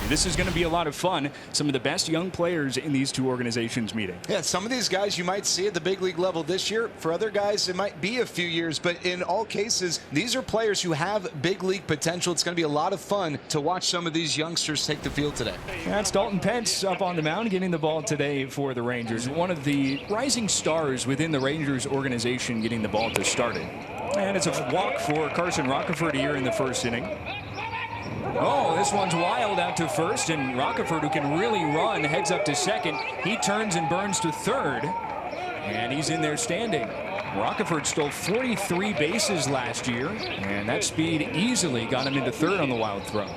This is going to be a lot of fun. Some of the best young players in these two organizations meeting. Yeah, some of these guys you might see at the big league level this year. For other guys, it might be a few years. But in all cases, these are players who have big league potential. It's going to be a lot of fun to watch some of these youngsters take the field today. That's Dalton Pence up on the mound getting the ball today for the Rangers. One of the rising stars within the Rangers organization getting the ball to start it. And it's a walk for Carson Rockefeller here in the first inning. Oh, this one's wild out to first, and Rockefeller, who can really run, heads up to second. He turns and burns to third, and he's in there standing. Rockefeller stole 43 bases last year, and that speed easily got him into third on the wild throw.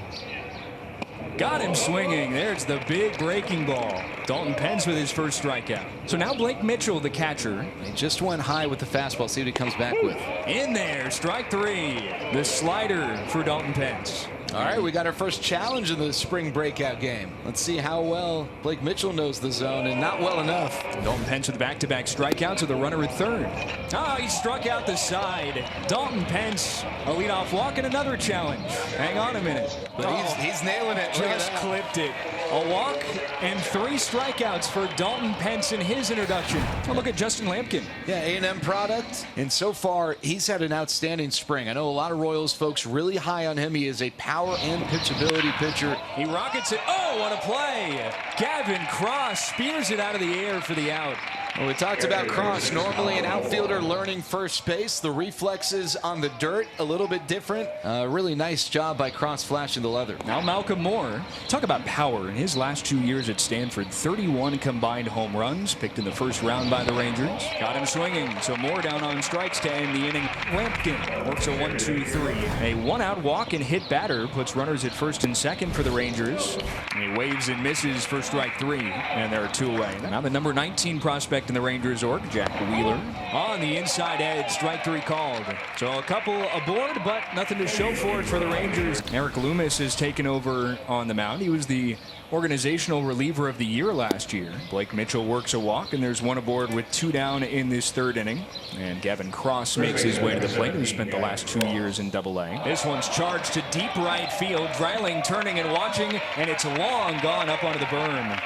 Got him swinging. There's the big breaking ball. Dalton Pence with his first strikeout. So now Blake Mitchell, the catcher. He just went high with the fastball. See what he comes back with. In there, strike three. The slider for Dalton Pence. All right, we got our first challenge in the spring breakout game. Let's see how well Blake Mitchell knows the zone, and not well enough. Dalton Pence with back-to-back strikeouts with a runner at third. Oh, he struck out the side. Dalton Pence, a leadoff walk and another challenge. Hang on a minute. But he's nailing it. Just clipped it. A walk and 3 strikeouts for Dalton Pence in his introduction. Oh, look at Justin Lampkin. Yeah, A&M product. And so far, he's had an outstanding spring. I know a lot of Royals folks really high on him. He is a power and pitchability pitcher. He rockets it. Oh, what a play. Gavin Cross spears it out of the air for the out. Well, we talked about Cross, normally an outfielder learning first base. The reflexes on the dirt, a little bit different. Really nice job by Cross flashing the leather. Now Malcolm Moore. Talk about power. In his last 2 years at Stanford, 31 combined home runs, picked in the first round by the Rangers. Got him swinging, so Moore down on strikes to end the inning. Lampkin works a 1-2-3. A one-out walk and hit batter puts runners at first and second for the Rangers. And he waves and misses for strike 3, and there are 2 away. Now the number 19 prospect in the Rangers org, Jack Wheeler, on the inside edge, strike 3 called. So a couple aboard, but nothing to show for it for the Rangers. Eric Loomis has taken over on the mound. He was the organizational reliever of the year last year. Blake Mitchell works a walk, and there's 1 aboard with 2 down in this 3rd inning. And Gavin Cross makes his way to the plate, who spent the last 2 years in Double-A. This one's charged to deep right field. Dreiling turning and watching, and it's long gone up onto the berm.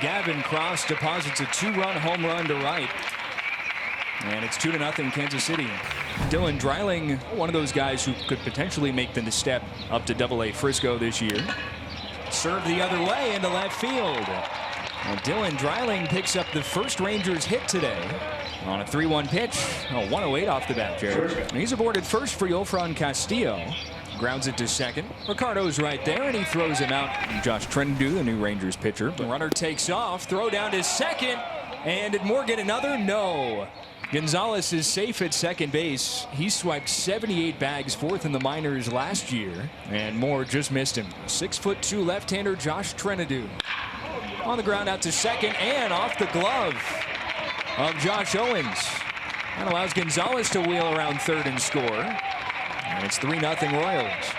Gavin Cross deposits a 2-run home run to right. And it's 2-0 Kansas City. Dylan Dreiling, one of those guys who could potentially make the step up to Double-A Frisco this year. Served the other way into left field. Well, Dylan Dreiling picks up the first Rangers hit today on a 3-1 pitch. 108 off the bat, Jared. And he's aboard at first for Yofran Castillo. Grounds it to second. Ricardo's right there, and he throws him out. Josh Trendu, the new Rangers pitcher. The runner takes off. Throw down to second. And did Moore get another? No. Gonzalez is safe at second base. He swiped 78 bags, 4th in the minors last year. And Moore just missed him. 6'2" left-hander Josh Trendu. On the ground out to second and off the glove of Josh Owens. That allows Gonzalez to wheel around third and score. And it's 3-0 Royals.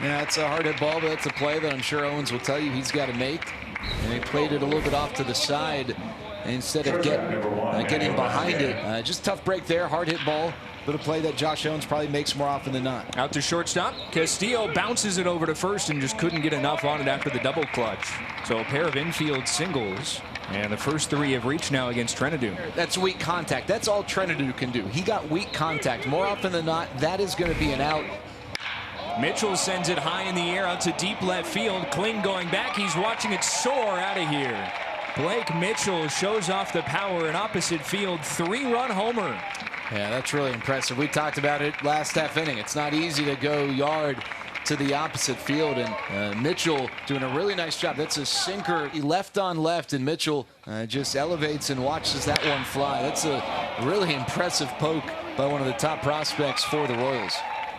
Yeah, it's a hard hit ball, but that's a play that I'm sure Owens will tell you he's got to make. And he played it a little bit off to the side instead of getting behind it. Just tough break there, hard hit ball. But a play that Josh Owens probably makes more often than not. Out to shortstop. Castillo bounces it over to first and just couldn't get enough on it after the double clutch. So a pair of infield singles. And the first 3 have reached now against Trenadu. That's weak contact. That's all Trenadu can do. He got weak contact. More often than not, that is going to be an out. Mitchell sends it high in the air out to deep left field. Kling going back. He's watching it soar out of here. Blake Mitchell shows off the power in opposite field. 3-run homer. Yeah, that's really impressive. We talked about it last half inning. It's not easy to go yard to the opposite field, and Mitchell doing a really nice job. That's a sinker. He left on left, and Mitchell just elevates and watches that one fly. That's a really impressive poke by one of the top prospects for the Royals.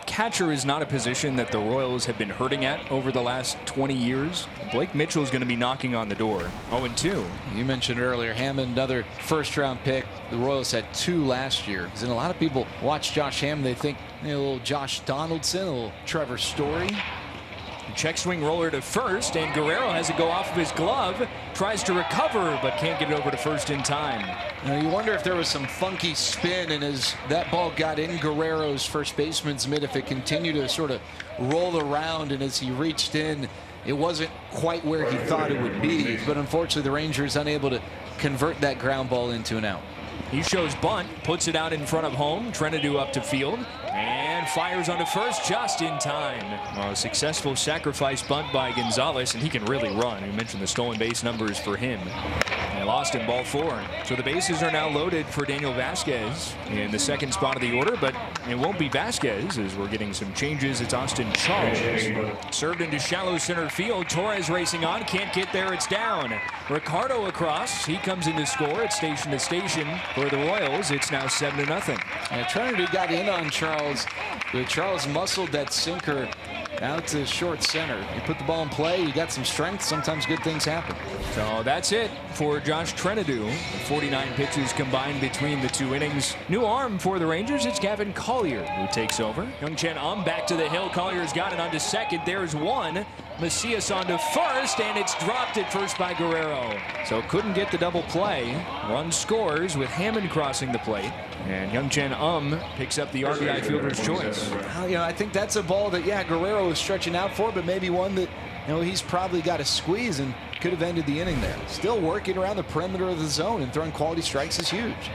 Catcher is not a position that the Royals have been hurting at over the last 20 years. Blake Mitchell is going to be knocking on the door. 0-2. You mentioned earlier, Hammond, another first-round pick. The Royals had 2 last year. And a lot of people watch Josh Hammond. They think a little Josh Donaldson, a little Trevor Story. check swing roller to first, and Guerrero has it go off of his glove. Tries to recover, but can't get it over to first in time. You wonder if there was some funky spin, and as that ball got in Guerrero's first baseman's mitt, if it continued to sort of roll around, and as he reached in, it wasn't quite where he thought it would be. But unfortunately, the Rangers unable to convert that ground ball into an out. He shows bunt, puts it out in front of home. Trenadu up to field and fires onto first just in time. Well, a successful sacrifice bunt by Gonzalez, and he can really run. We mentioned the stolen base numbers for him. They lost in ball 4. So the bases are now loaded for Daniel Vasquez in the second spot of the order, but it won't be Vasquez as we're getting some changes. It's Austin Charles. Served into shallow center field. Torres racing on. Can't get there. It's down. Ricardo across. He comes in to score. It's station to station for the Royals. It's now 7-0. Trenadu got in on Charles, but Charles muscled that sinker out to short center. You put the ball in play, you got some strength, sometimes good ththings happen. So that's it for Josh Trenadu. 49 pitches combined between the 2 innings. New arm for the Rangers. It's Gavin Collier who takes over. Young-Chen back to the hill. Collier's got it onto second. There's one. Macias onto first, and it's dropped at first by Guerrero. So couldn't get the double play. Run scores with Hammond crossing the plate. And Young-Chen picks up the RBI fielder's choice. I think that's a ball that, Guerrero was stretching out for, but maybe one that, he's probably got a squeeze and could have ended the inning there. Still working around the perimeter of the zone and throwing quality strikes is huge.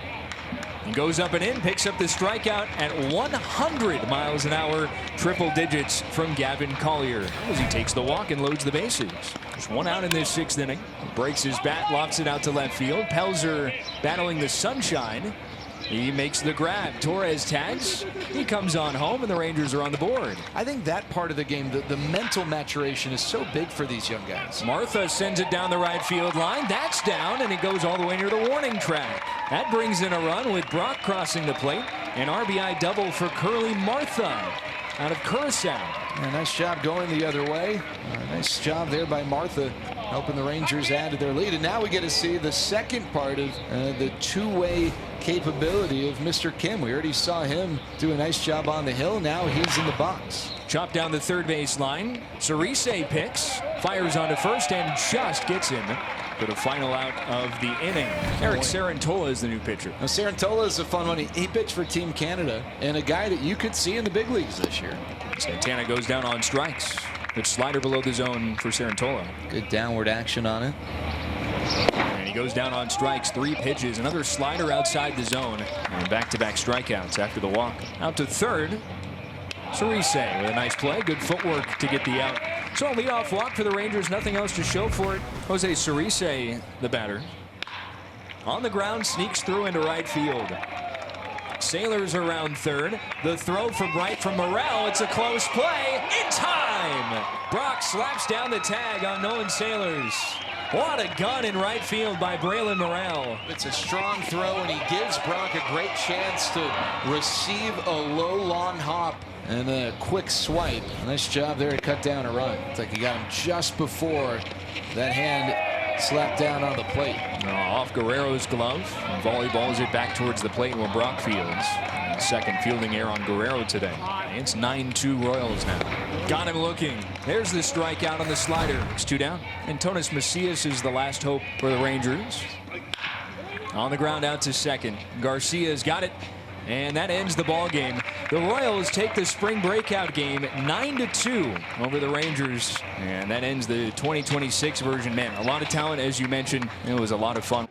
He goes up and in, picks up the strikeout at 100 miles an hour, triple digits from Gavin Collier as he takes the walk and loads the bases. Just 1 out in this 6th inning. Breaks his bat, lofts it out to left field. Pelzer battling the sunshine. He makes the grab. Torres tags. He comes on home, and the Rangers are on the board. I think that part of the game, the mental maturation is so big for these young guys. Martha sends it down the right field line. That's down, and it goes all the way near the warning track. That brings in a run with Brock crossing the plate. An RBI double for Curly Martha out of Curacao. Nice job going the other way. Nice job there by Martha, helping the Rangers add to their lead. And now we get to see the second part of the two-way capability of Mr. Kim. We already saw him do a nice job on the hill. Now he's in the box. Chopped down the third base line. Cerise picks, fires onto first, and just gets him for the final out of the inning. Eric Sarantola is the new pitcher. Now, Sarantola is a fun one. He pitched for Team Canada, and a guy that you could see in the big leagues this year. Santana goes down on strikes. Good slider below the zone for Sarantola. Good downward action on it. And he goes down on strikes. 3 pitches. Another slider outside the zone. And back-to-back strikeouts after the walk. Out to third. Cerise with a nice play. Good footwork to get the out. So a leadoff walk for the Rangers. Nothing else to show for it. Jose Cerise, the batter. On the ground, sneaks through into right field. Sailors around third. The throw from right from Morel. It's a close play. In time! Brock slaps down the tag on Nolan Sailors. What a gun in right field by Braylon Morel. It's a strong throw, and he gives Brock a great chance to receive a low, long hop and a quick swipe. Nice job there to cut down a run. It's like he got him just before that hand slapped down on the plate. Off Guerrero's glove. Volleyballs it back towards the plate where Brock fields. Second fielding error on Guerrero today. It's 9-2 Royals now. Got him looking. There's the strikeout on the slider. It's 2 down. Antonis Macias is the last hope for the Rangers. On the ground out to second. Garcia's got it. And that ends the ball game. The Royals take the spring breakout game 9-2 over the Rangers. And that ends the 2026 version. Man, a lot of talent, as you mentioned. It was a lot of fun.